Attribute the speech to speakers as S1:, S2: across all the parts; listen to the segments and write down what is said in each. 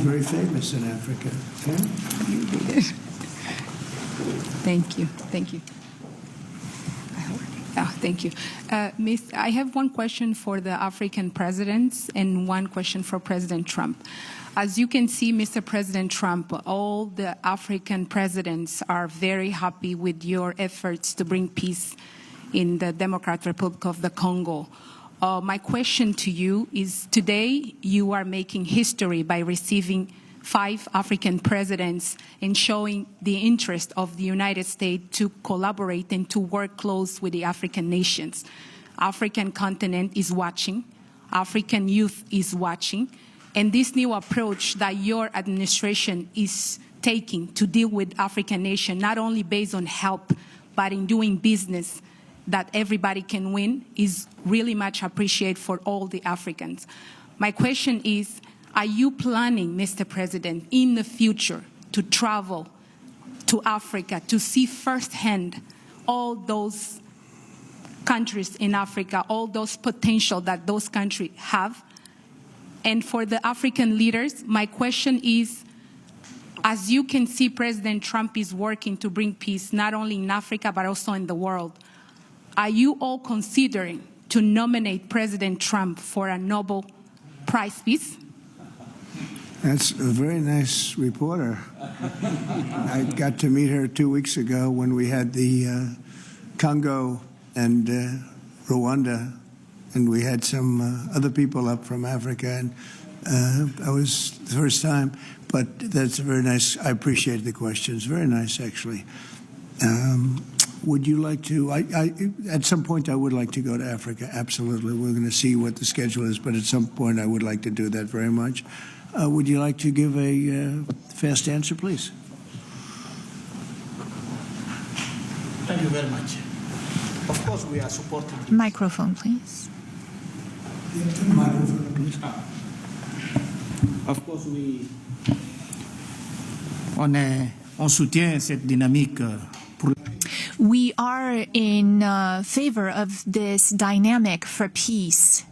S1: Very famous in Africa. Yeah?
S2: Thank you. Thank you. Thank you. Miss, I have one question for the African presidents and one question for President Trump. As you can see, Mr. President Trump, all the African presidents are very happy with your efforts to bring peace in the Democratic Republic of the Congo. My question to you is, today you are making history by receiving 5 African presidents and showing the interest of the United States to collaborate and to work close with the African nations. African continent is watching, African youth is watching, and this new approach that your administration is taking to deal with African nations, not only based on help, but in doing business that everybody can win, is really much appreciated for all the Africans. My question is, are you planning, Mr. President, in the future to travel to Africa to see firsthand all those countries in Africa, all those potential that those countries have? And for the African leaders, my question is, as you can see, President Trump is working to bring peace not only in Africa but also in the world. Are you all considering to nominate President Trump for a Nobel Prize Peace?
S1: That's a very nice reporter. I got to meet her 2 weeks ago when we had the Congo and Rwanda, and we had some other people up from Africa, and that was the first time. But that's very nice. I appreciate the questions. Very nice, actually. Would you like to? At some point, I would like to go to Africa. Absolutely. We're going to see what the schedule is, but at some point, I would like to do that very much. Would you like to give a fast answer, please?
S3: Thank you very much. Of course, we are supporting.
S4: Microphone, please.
S1: Microphone, please.
S3: Of course, on soutient cette dynamique.
S4: We are in favor of this dynamic for peace.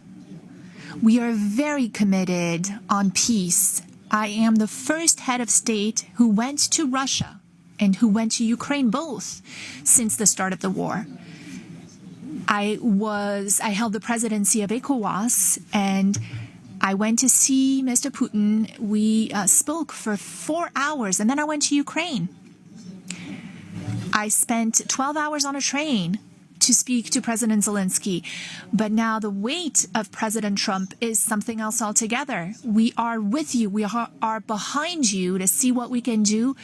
S4: We are very committed on peace. I am the first head of state who went to Russia and who went to Ukraine both since the start of the war. I held the presidency of ECOWAS, and I went to see Mr. Putin. We spoke for 4 hours, and then I went to Ukraine. I spent 12 hours on a train to speak to President Zelensky. But now the weight of President Trump is something else altogether. We are with you. We are behind you to see what we can do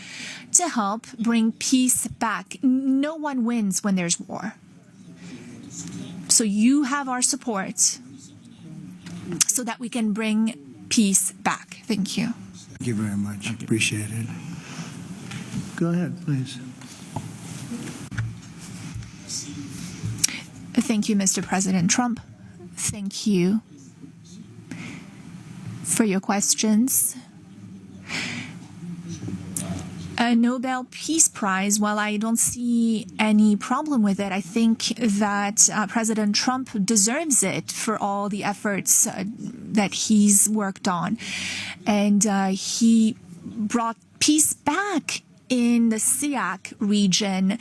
S4: to help bring peace back. No one wins when there's war. So you have our support so that we can bring peace back. Thank you.
S1: Thank you very much. Appreciate it. Go ahead, please.
S4: Thank you, Mr. President Trump. Thank you for your questions. A Nobel Peace Prize, while I don't see any problem with it, I think that President Trump deserves it for all the efforts that he's worked on. And he brought peace back in the SIAC region.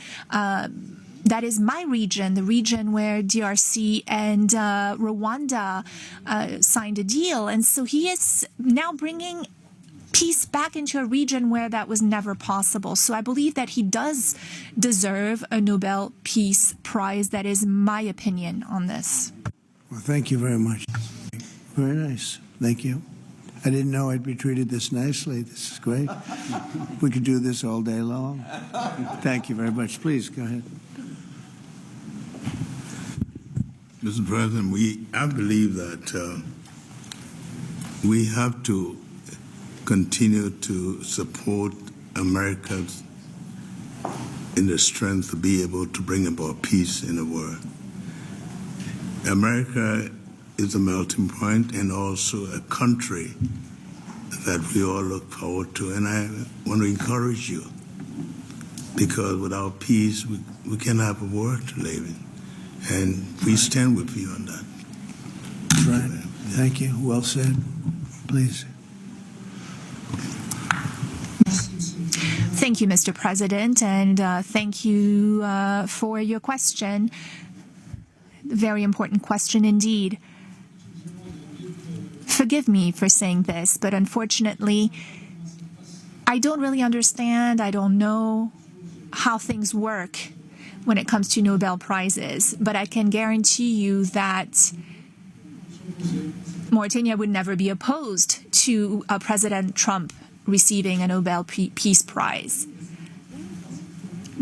S4: That is my region, the region where DRC and Rwanda signed a deal. And so he is now bringing peace back into a region where that was never possible. So I believe that he does deserve a Nobel Peace Prize. That is my opinion on this.
S1: Well, thank you very much. Very nice. Thank you. I didn't know I'd be treated this nicely. This is great. We could do this all day long. Thank you very much. Please, go ahead.
S5: Mr. President, I believe that we have to continue to support America in the strength to be able to bring about peace in the world. America is a melting point and also a country that we all look forward to. And I want to encourage you, because without peace, we cannot have a world to live in. And we stand with you on that.
S1: Right. Thank you. Well said. Please.
S4: Thank you, Mr. President, and thank you for your question. Very important question indeed. Forgive me for saying this, but unfortunately, I don't really understand, I don't know how things work when it comes to Nobel Prizes, but I can guarantee you that Mauritania would never be opposed to President Trump receiving a Nobel Peace Prize,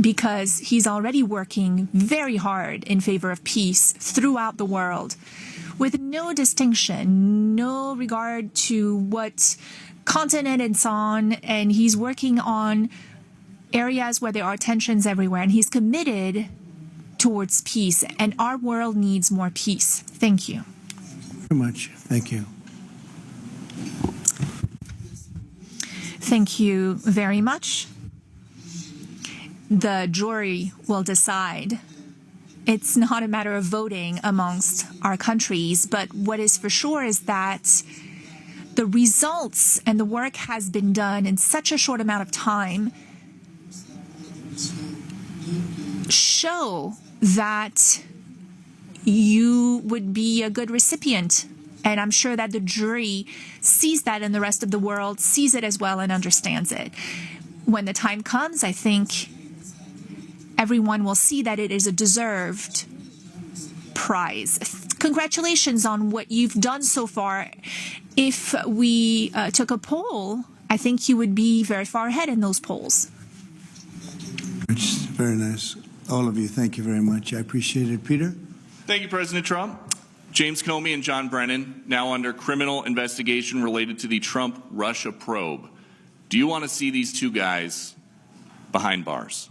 S4: because he's already working very hard in favor of peace throughout the world, with no distinction, no regard to what continent it's on, and he's working on areas where there are tensions everywhere, and he's committed towards peace, and our world needs more peace. Thank you.
S1: Very much. Thank you.
S4: Thank you very much. The jury will decide. It's not a matter of voting amongst our countries, but what is for sure is that the results and the work has been done in such a short amount of time show that you would be a good recipient. And I'm sure that the jury sees that, and the rest of the world sees it as well and understands it. When the time comes, I think everyone will see that it is a deserved prize. Congratulations on what you've done so far. If we took a poll, I think you would be very far ahead in those polls.
S1: It's very nice. All of you, thank you very much. I appreciate it. Peter?
S6: Thank you, President Trump. James Comey and John Brennan, now under criminal investigation related to the Trump-Russia probe. Do you want to see these two guys behind bars?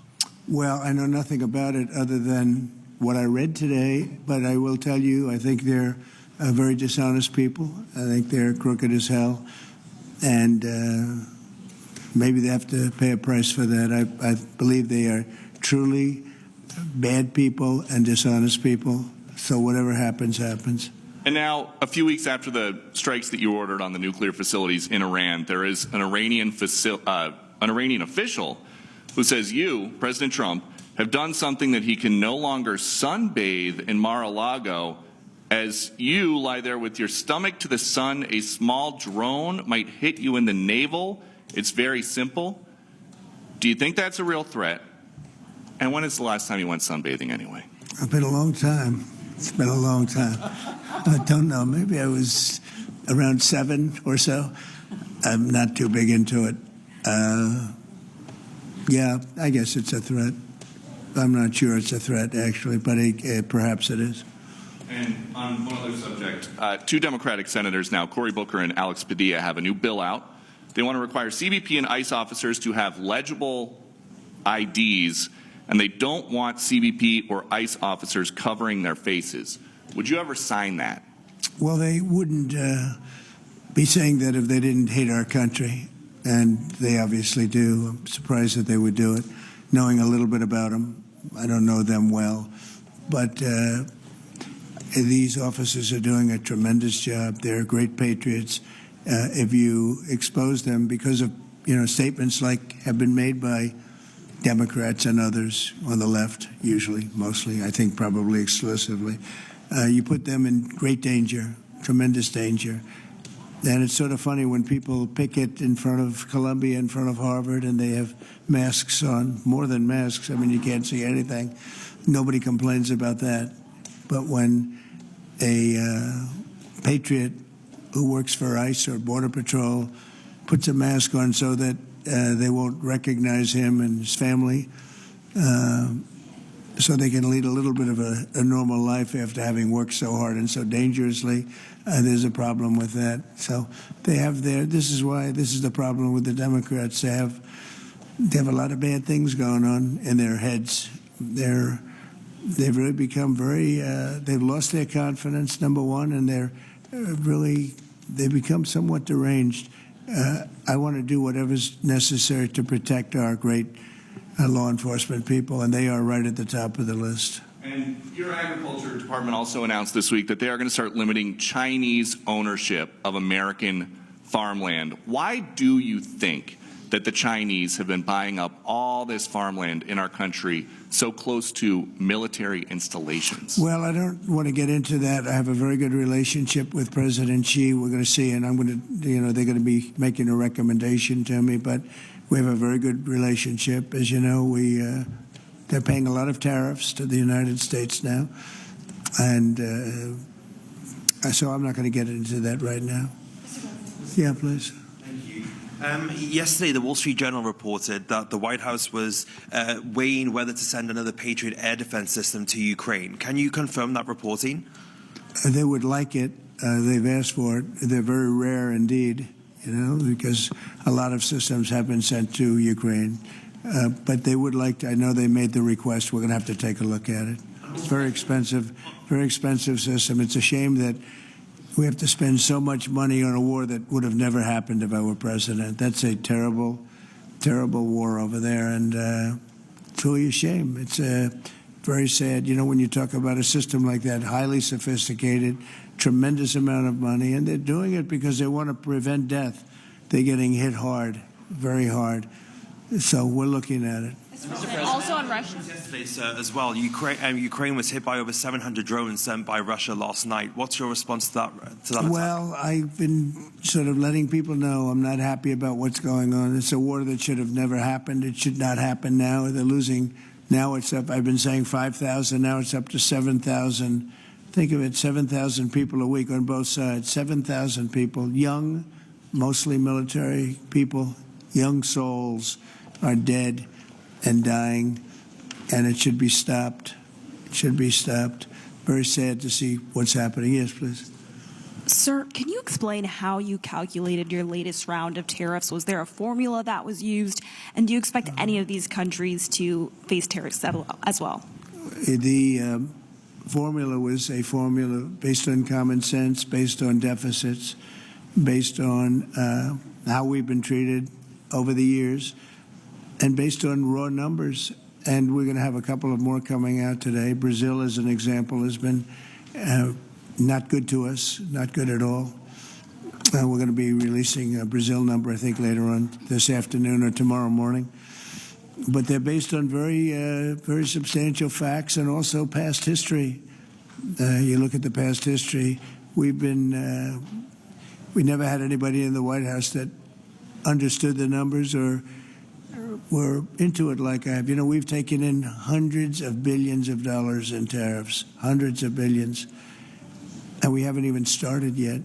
S1: Well, I know nothing about it other than what I read today, but I will tell you, I think they're very dishonest people. I think they're crooked as hell, and maybe they have to pay a price for that. I believe they are truly bad people and dishonest people, so whatever happens, happens.
S6: And now, a few weeks after the strikes that you ordered on the nuclear facilities in Iran, there is an Iranian official who says you, President Trump, have done something that he can no longer sunbathe in Mar-a-Lago. As you lie there with your stomach to the sun, a small drone might hit you in the navel. It's very simple. Do you think that's a real threat? And when is the last time you went sunbathing anyway?
S1: It's been a long time. It's been a long time. I don't know. Maybe I was around 7 or so. I'm not too big into it. Yeah, I guess it's a threat. I'm not sure it's a threat, actually, but perhaps it is.
S6: And on one other subject, two Democratic senators now, Cory Booker and Alex Padilla, have a new bill out. They want to require CBP and ICE officers to have legible IDs, and they don't want CBP or ICE officers covering their faces. Would you ever sign that?
S1: Well, they wouldn't be saying that if they didn't hate our country, and they obviously do. I'm surprised that they would do it, knowing a little bit about them. I don't know them well, but these officers are doing a tremendous job. They're great patriots. If you expose them because of statements like have been made by Democrats and others on the left, usually, mostly, I think probably exclusively, you put them in great danger, tremendous danger. And it's sort of funny when people picket in front of Columbia, in front of Harvard, and they have masks on, more than masks. I mean, you can't see anything. Nobody complains about that. But when a patriot who works for ICE or Border Patrol puts a mask on so that they won't recognize him and his family, so they can lead a little bit of a normal life after having worked so hard and so dangerously, there's a problem with that. So they have this is the problem with the Democrats. They have a lot of bad things going on in their heads. They've really become they've lost their confidence, number one, and they've become somewhat deranged. I want to do whatever's necessary to protect our great law enforcement people, and they are right at the top of the list.
S6: And your agriculture department also announced this week that they are going to start limiting Chinese ownership of American farmland. Why do you think that the Chinese have been buying up all this farmland in our country so close to military installations?
S1: Well, I don't want to get into that. I have a very good relationship with President Xi. We're going to see, and I'm going to, they're going to be making a recommendation to me, but we have a very good relationship. As you know, they're paying a lot of tariffs to the United States now, and so I'm not going to get into that right now. Yeah, please.
S7: Yesterday, the Wall Street Journal reported that the White House was weighing whether to send another Patriot air defense system to Ukraine. Can you confirm that reporting?
S1: They would like it. They've asked for it. They're very rare indeed, because a lot of systems have been sent to Ukraine. But they would like to. I know they made the request. We're going to have to take a look at it. It's very expensive system. It's a shame that we have to spend so much money on a war that would have never happened if I were president. That's a terrible, terrible war over there, and it's really a shame. It's very sad. When you talk about a system like that, highly sophisticated, tremendous amount of money, and they're doing it because they want to prevent death. They're getting hit hard, very hard. So we're looking at it.
S8: Also on Russia.
S7: Yesterday, sir, as well, Ukraine was hit by over 700 drones sent by Russia last night. What's your response to that attack?
S1: Well, I've been sort of letting people know I'm not happy about what's going on. It's a war that should have never happened. It should not happen now. They're losing. Now it's up. I've been saying 5,000. Now it's up to 7,000. Think of it, 7,000 people a week on both sides. 7,000 people, young, mostly military people, young souls are dead and dying, and it should be stopped. It should be stopped. Very sad to see what's happening. Yes, please.
S8: Sir, can you explain how you calculated your latest round of tariffs? Was there a formula that was used? And do you expect any of these countries to face tariffs as well?
S1: The formula was a formula based on common sense, based on deficits, based on how we've been treated over the years, and based on raw numbers. And we're going to have a couple of more coming out today. Brazil, as an example, has been not good to us, not good at all. We're going to be releasing a Brazil number, I think, later on this afternoon or tomorrow morning. But they're based on very substantial facts and also past history. You look at the past history. We never had anybody in the White House that understood the numbers or were into it like I have. We've taken in hundreds of billions of dollars in tariffs, hundreds of billions, and we haven't even started yet.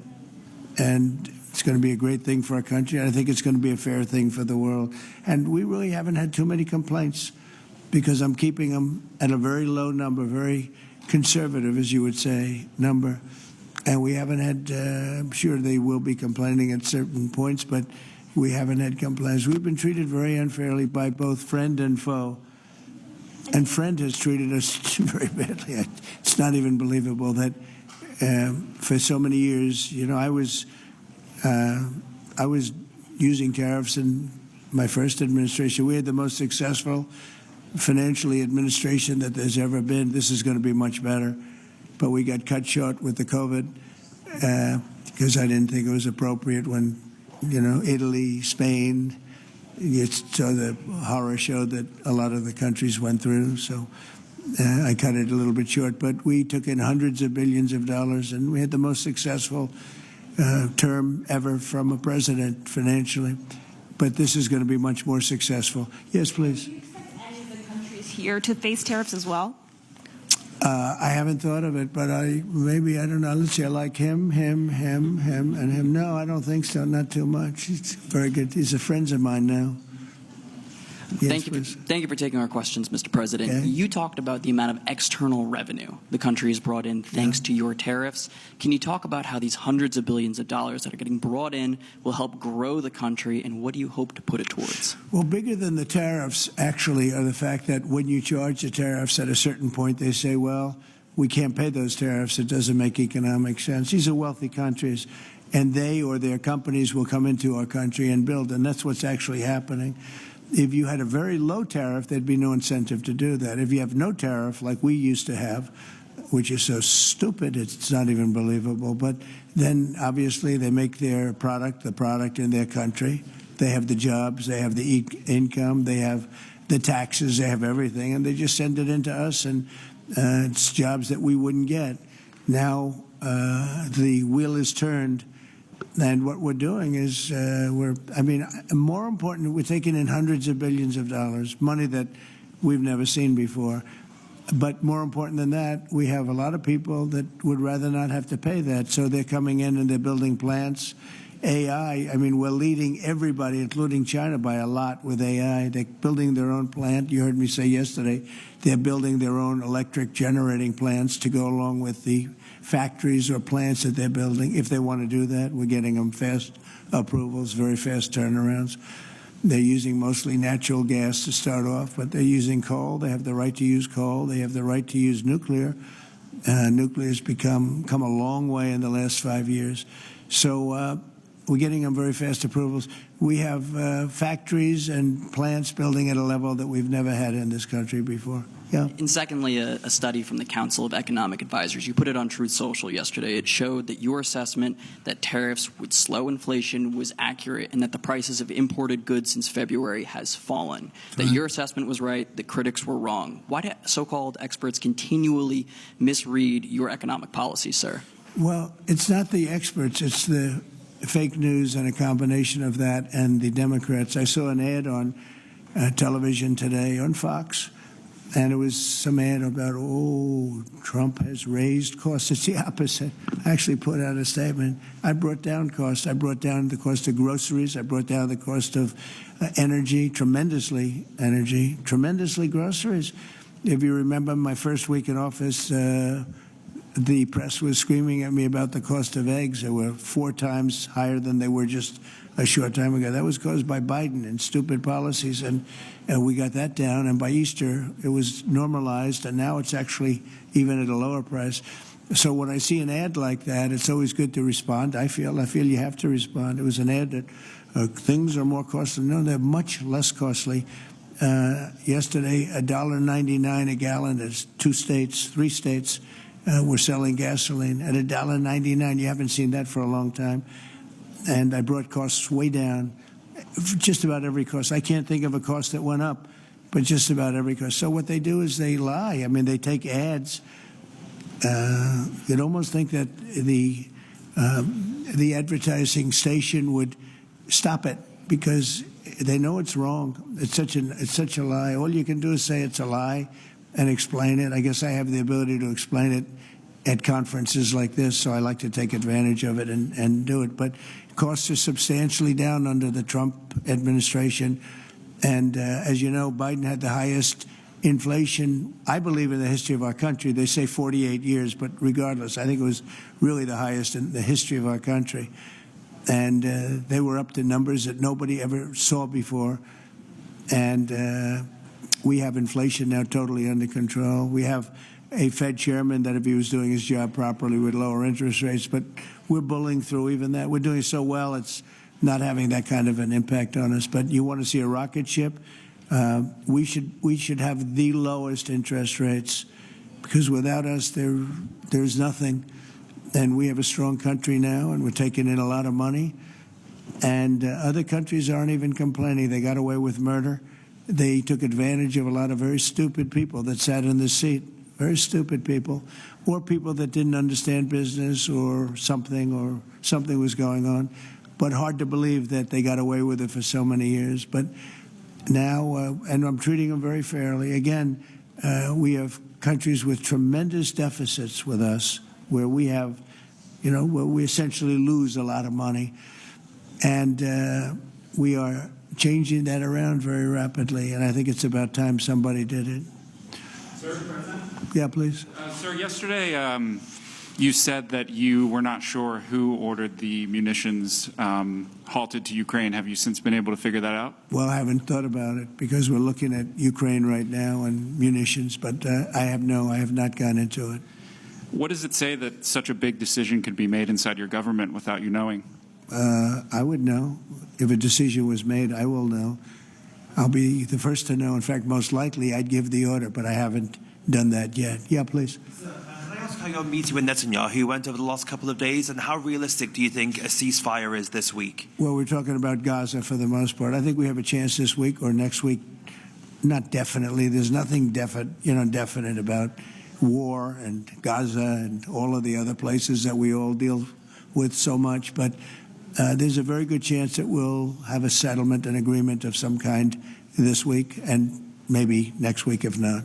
S1: And it's going to be a great thing for our country. I think it's going to be a fair thing for the world. And we really haven't had too many complaints because I'm keeping them at a very low number, very conservative, as you would say, number. And we haven't had, I'm sure they will be complaining at certain points, but we haven't had complaints. We've been treated very unfairly by both friend and foe. And friend has treated us very badly. It's not even believable that for so many years, I was using tariffs in my first administration. We had the most successful financially administration that there's ever been. This is going to be much better. But we got cut short with the COVID because I didn't think it was appropriate when, Italy, Spain, you saw the horror show that a lot of the countries went through. So I cut it a little bit short. But we took in hundreds of billions of dollars, and we had the most successful term ever from a president financially. But this is going to be much more successful. Yes, please.
S8: Do you expect any of the countries here to face tariffs as well?
S1: I haven't thought of it, but I don't know. Let's see, I like him, and him. No, I don't think so. Not too much. He's very good. He's a friend of mine now. Yes,
S9: Thank you for taking our questions, Mr. President.
S1: Okay.
S9: You talked about the amount of external revenue the country has brought in thanks to your tariffs. Can you talk about how these hundreds of billions of dollars that are getting brought in will help grow the country, and what do you hope to put it towards?
S1: Well, bigger than the tariffs, actually, are the fact that when you charge the tariffs at a certain point, they say, well, we can't pay those tariffs. It doesn't make economic sense. These are wealthy countries, and they or their companies will come into our country and build, and that's what's actually happening. If you had a very low tariff, there'd be no incentive to do that. If you have no tariff, like we used to have, which is so stupid, it's not even believable, but then obviously they make their product, the product in their country, They have the jobs, they have the income, they have the taxes, they have everything, and they just send it into us, and it's jobs that we wouldn't get. Now the wheel is turned, and what we're doing is more important, we're taking in hundreds of billions of dollars, money that we've never seen before. But more important than that, we have a lot of people that would rather not have to pay that, so they're coming in and they're building plants. AI, we're leading everybody, including China, by a lot with AI. They're building their own plant. You heard me say yesterday, they're building their own electric generating plants to go along with the factories or plants that they're building. If they want to do that, we're getting them fast approvals, very fast turnarounds. They're using mostly natural gas to start off, but they're using coal. They have the right to use coal. They have the right to use nuclear. Nuclear has come a long way in the last 5 years. So we're getting them very fast approvals. We have factories and plants building at a level that we've never had in this country before. Yeah.
S9: And secondly, a study from the Council of Economic Advisors. You put it on Truth Social yesterday. It showed that your assessment that tariffs would slow inflation was accurate, and that the prices of imported goods since February has fallen. That your assessment was right, the critics were wrong. Why do so-called experts continually misread your economic policies, sir?
S1: Well, it's not the experts. It's the fake news and a combination of that and the Democrats. I saw an ad on television today on Fox, and it was some ad about, Trump has raised costs. It's the opposite. I actually put out a statement. I brought down costs. I brought down the cost of groceries. I brought down the cost of tremendously groceries. If you remember my first week in office, the press was screaming at me about the cost of eggs. They were 4 times higher than they were just a short time ago. That was caused by Biden and stupid policies, and we got that down. And by Easter, it was normalized, and now it's actually even at a lower price. So when I see an ad like that, it's always good to respond. I feel you have to respond. It was an ad that things are more costly. No, they're much less costly. Yesterday, $1.99 a gallon. There's 3 states. We're selling gasoline at $1.99. You haven't seen that for a long time. And I brought costs way down, just about every cost. I can't think of a cost that went up, but just about every cost. So what they do is they lie. They take ads. You'd almost think that the advertising station would stop it because they know it's wrong. It's such a lie. All you can do is say it's a lie and explain it. I guess I have the ability to explain it at conferences like this, so I like to take advantage of it and do it. But costs are substantially down under the Trump administration. And as you know, Biden had the highest inflation, I believe, in the history of our country. They say 48 years, but regardless, I think it was really the highest in the history of our country. And they were up to numbers that nobody ever saw before. And we have inflation now totally under control. We have a Fed chairman that, if he was doing his job properly, would lower interest rates. But we're bullying through even that. We're doing so well, it's not having that kind of an impact on us. But you want to see a rocket ship? We should have the lowest interest rates, because without us, there's nothing. And we have a strong country now, and we're taking in a lot of money. And other countries aren't even complaining. They got away with murder. They took advantage of a lot of very stupid people that sat in the seat, very stupid people, or people that didn't understand business or something was going on. But hard to believe that they got away with it for so many years. But now, and I'm treating them very fairly. Again, we have countries with tremendous deficits with us, where we have, where we essentially lose a lot of money. And we are changing that around very rapidly, and I think it's about time somebody did it.
S10: Sir, President?
S1: Yeah, please.
S10: Sir, yesterday you said that you were not sure who ordered the munitions halted to Ukraine. Have you since been able to figure that out?
S1: Well, I haven't thought about it, because we're looking at Ukraine right now and munitions, but I have not gone into it.
S10: What does it say that such a big decision could be made inside your government without you knowing?
S1: I would know. If a decision was made, I will know. I'll be the first to know. In fact, most likely I'd give the order, but I haven't done that yet. Yeah, please.
S11: Can I ask
S7: how your meeting with Netanyahu went over the last couple of days, and how realistic do you think a ceasefire is this week?
S1: Well, we're talking about Gaza for the most part. I think we have a chance this week or next week. Not definitely. There's nothing definite about war and Gaza and all of the other places that we all deal with so much. But there's a very good chance that we'll have a settlement, an agreement of some kind this week, and maybe next week if not.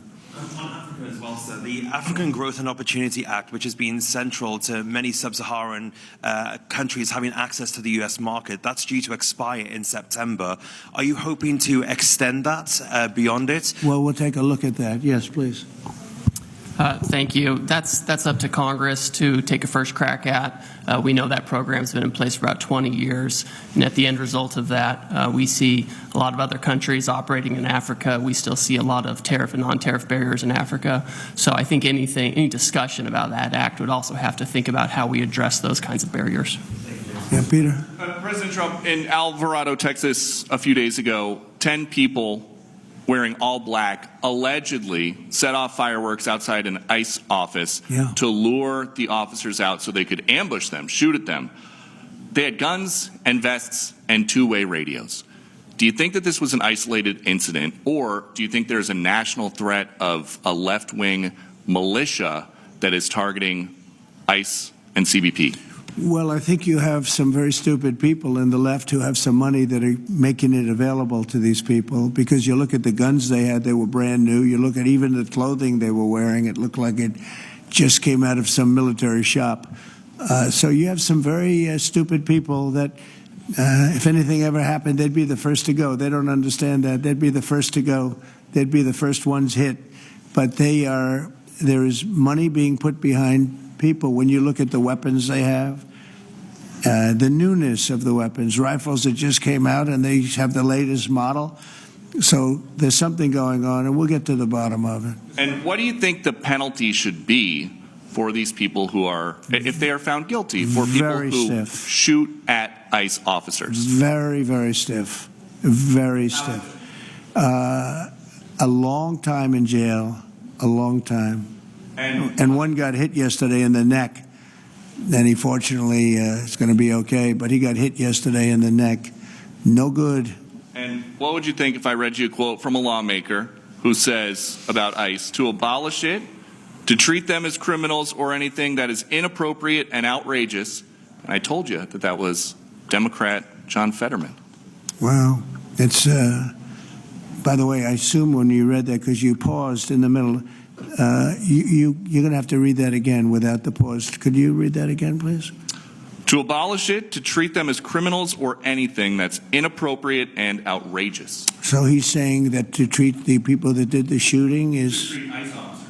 S7: As well, sir. The African Growth and Opportunity Act, which has been central to many sub-Saharan countries having access to the U.S. market, that's due to expire in September. Are you hoping to extend that beyond it?
S1: Well, we'll take a look at that. Yes, please.
S11: Thank you. That's up to Congress to take a first crack at. We know that program's been in place for about 20 years, and at the end result of that, we see a lot of other countries operating in Africa. We still see a lot of tariff and non-tariff barriers in Africa. So I think any discussion about that act would also have to think about how we address those kinds of barriers.
S1: Yeah, Peter.
S6: President Trump, in Alvarado, Texas, a few days ago, 10 people wearing all black allegedly set off fireworks outside an ICE office to lure the officers out so they could ambush them, shoot at them. They had guns and vests and two-way radios. Do you think that this was an isolated incident, or do you think there's a national threat of a left-wing militia that is targeting ICE and CBP?
S1: Well, I think you have some very stupid people in the left who have some money that are making it available to these people, because you look at the guns they had, they were brand new. You look at even the clothing they were wearing, it looked like it just came out of some military shop. So you have some very stupid people that if anything ever happened, they'd be the first to go. They don't understand that. They'd be the first to go. They'd be the first ones hit. But there is money being put behind people. When you look at the weapons they have, the newness of the weapons, rifles that just came out and they have the latest model. So there's something going on, and we'll get to the bottom of it.
S6: And what do you think the penalty should be for these people who are, if they are found guilty, for people who shoot at ICE officers?
S1: Very, very stiff. Very stiff. A long time in jail, a long time. And one got hit yesterday in the neck, and he fortunately is going to be okay, but he got hit yesterday in the neck. No good.
S6: And what would you think if I read you a quote from a lawmaker who says about ICE, to abolish it, to treat them as criminals or anything that is inappropriate and outrageous? And I told you that that was Democrat John Fetterman.
S1: Well, it's, by the way, I assume when you read that, because you paused in the middle, you're going to have to read that again without the pause. Could you read that again, please?
S6: To abolish it, to treat them as criminals or anything that's inappropriate and outrageous.
S1: So he's saying that to treat the people that did the shooting is...
S6: To treat ICE officers.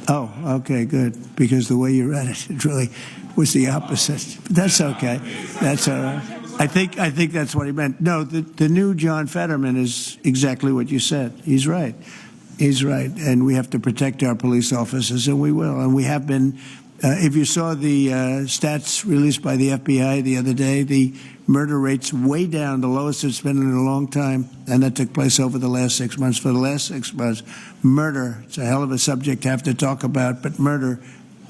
S1: Oh, okay, good. Because the way you read it, it really was the opposite. But that's okay. That's all right. I think that's what he meant. No, the new John Fetterman is exactly what you said. He's right. He's right, and we have to protect our police officers, and we will, and we have been. If you saw the stats released by the FBI the other day, the murder rate's way down, the lowest it's been in a long time, and that took place over the last 6 months. For the last 6 months, murder, it's a hell of a subject to have to talk about, but murder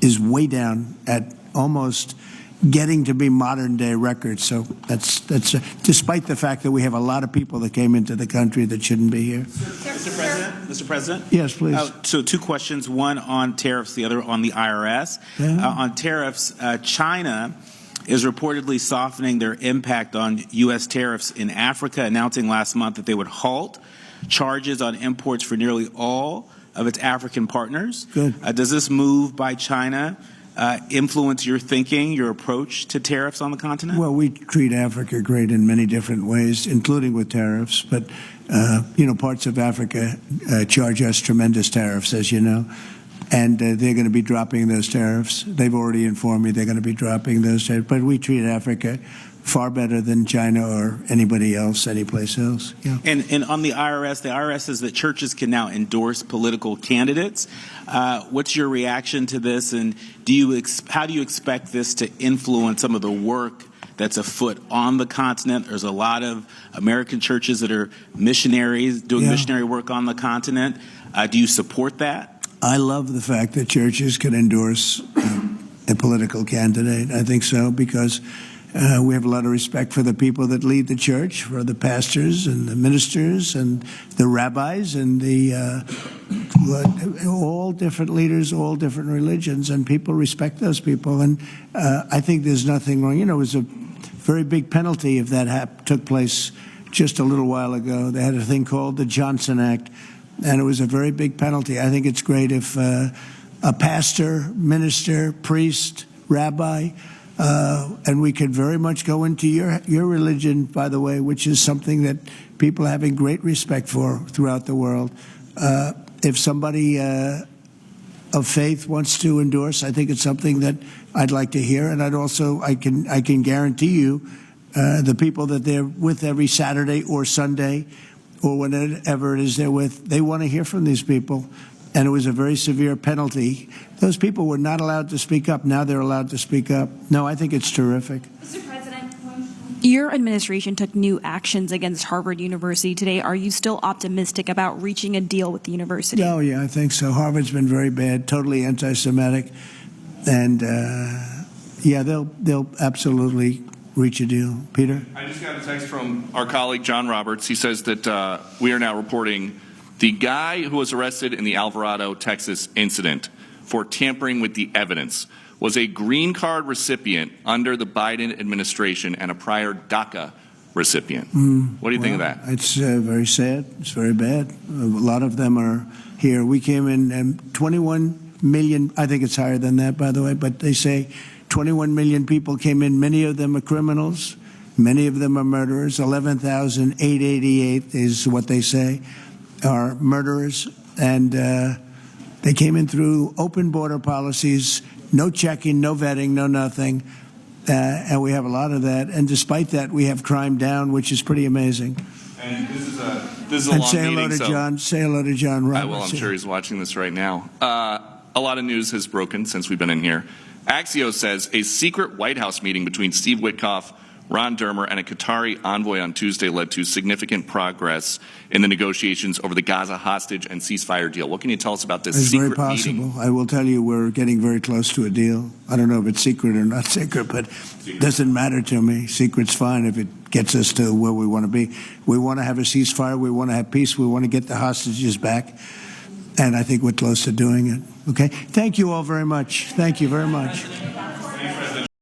S1: is way down at almost getting to be modern-day records. So that's despite the fact that we have a lot of people that came into the country that shouldn't be here.
S12: Mr. President?
S1: Yes, please.
S12: So two questions, one on tariffs, the other on the IRS. On tariffs, China is reportedly softening their impact on U.S. tariffs in Africa, announcing last month that they would halt charges on imports for nearly all of its African partners.
S1: Good.
S12: Does this move by China influence your thinking, your approach to tariffs on the continent?
S1: Well, we treat Africa great in many different ways, including with tariffs. But, parts of Africa charge us tremendous tariffs, as you know. And they're going to be dropping those tariffs. They've already informed me they're going to be dropping those tariffs. But we treat Africa far better than China or anybody else, anyplace else. Yeah.
S12: And on the IRS says that churches can now endorse political candidates. What's your reaction to this, and how do you expect this to influence some of the work that's afoot on the continent? There's a lot of American churches that are missionaries doing missionary work on the continent. Do you support that?
S1: I love the fact that churches can endorse a political candidate. I think so, because we have a lot of respect for the people that lead the church, for the pastors and the ministers and the rabbis and the all different leaders, all different religions, and people respect those people. And I think there's nothing wrong. You know, it was a very big penalty if that took place just a little while ago. They had a thing called the Johnson Act, and it was a very big penalty. I think it's great if a pastor, minister, priest, rabbi, and we could very much go into your religion, by the way, which is something that people are having great respect for throughout the world. If somebody of faith wants to endorse, I think it's something that I'd like to hear, and I can guarantee you the people that they're with every Saturday or Sunday or whenever it is they're with, they want to hear from these people. And it was a very severe penalty. Those people were not allowed to speak up. Now they're allowed to speak up. No, I think it's terrific.
S8: Mr. President, your administration took new actions against Harvard University today. Are you still optimistic about reaching a deal with the university?
S1: Oh, yeah, I think so. Harvard's been very bad, totally anti-Semitic. And, yeah, they'll absolutely reach a deal. Peter?
S6: I just got a text from our colleague, John Roberts. He says that we are now reporting the guy who was arrested in the Alvarado, Texas incident for tampering with the evidence was a green card recipient under the Biden administration and a prior DACA recipient. What do you think of that?
S1: It's very sad. It's very bad. A lot of them are here. We came in 21 million. I think it's higher than that, by the way, but they say 21 million people came in. Many of them are criminals. Many of them are murderers. 11,888 is what they say are murderers. And they came in through open border policies, no checking, no vetting, no nothing. And we have a lot of that. And despite that, we have crime down, which is pretty amazing.
S6: And this is a
S1: And
S6: long
S1: say hello
S6: meeting,
S1: to
S6: so
S1: John. Say hello to John Roberts.
S6: I will. I'm sure he's watching this right now. A lot of news has broken since we've been in here. Axios says a secret White House meeting between Steve Witkoff, Ron Dermer, and a Qatari envoy on Tuesday led to significant progress in the negotiations over the Gaza hostage and ceasefire deal. What can you tell us about this
S1: It's
S6: secret
S1: very possible.
S6: meeting?
S1: I will tell you we're getting very close to a deal. I don't know if it's secret or not secret, but it doesn't matter to me. Secret's fine if it gets us to where we want to be. We want to have a ceasefire. We want to have peace. We want to get the hostages back. And I think we're close to doing it. Okay? Thank you all very much. Thank you very much.